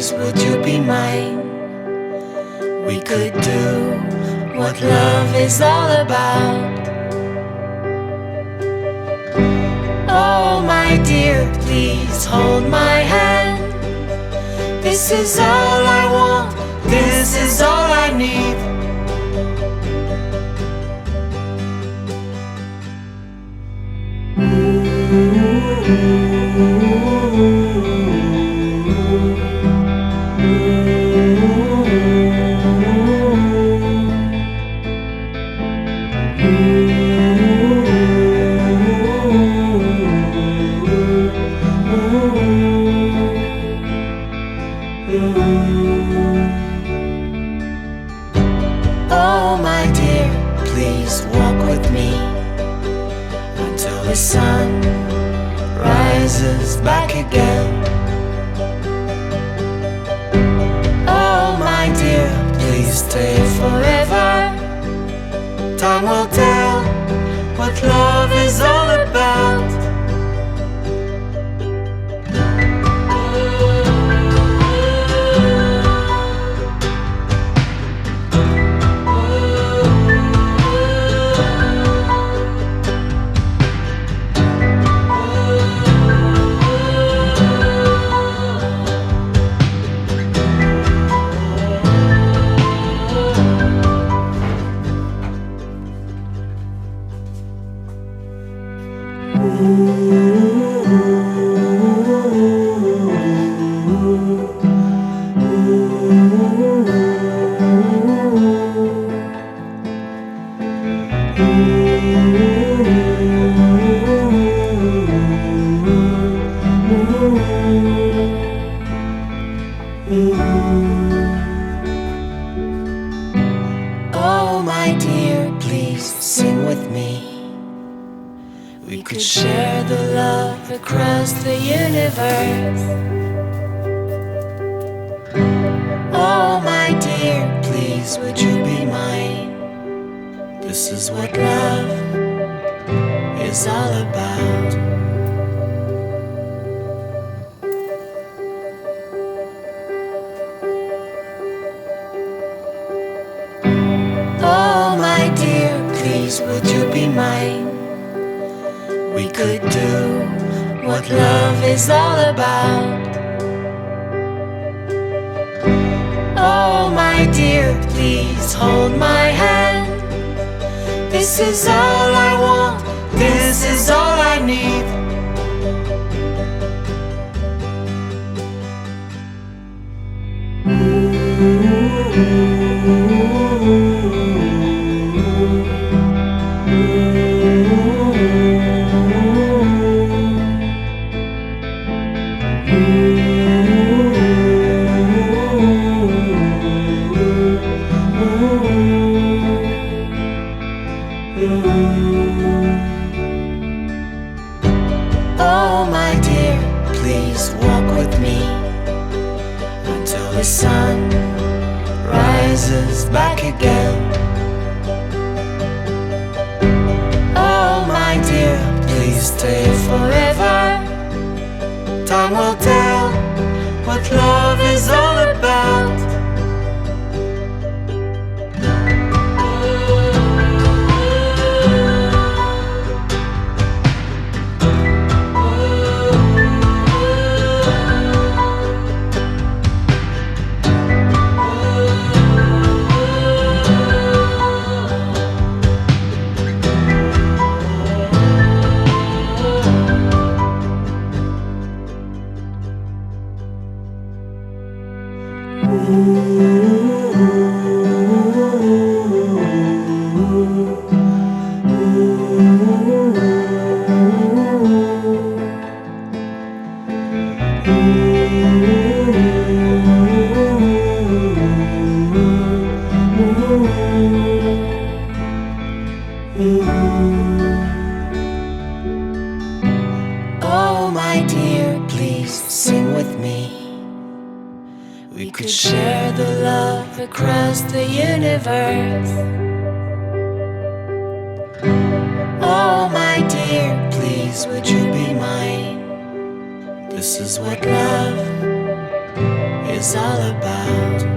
please would you be mine? We could do what love is all about. Oh my dear, please hold my hand. This is all I want, this is all I need. Oh my dear, please walk with me until the sun rises back again. Oh my dear, please stay forever. Time will tell what love is all about. Oh my dear, please sing with me. We could share the love across the universe. Oh my dear, please would you be mine? This is what love is all about. Oh my dear, please would you be mine? We could do what love is all about. Oh my dear, please hold my hand. This is all I want, this is all I need. Oh my dear, please walk with me until the sun rises back again. Oh my dear, please stay forever. Time will tell what love is all about. Oh my dear, please sing with me. We could share the love across the universe. Oh my dear, please would you be mine? This is what love is all about.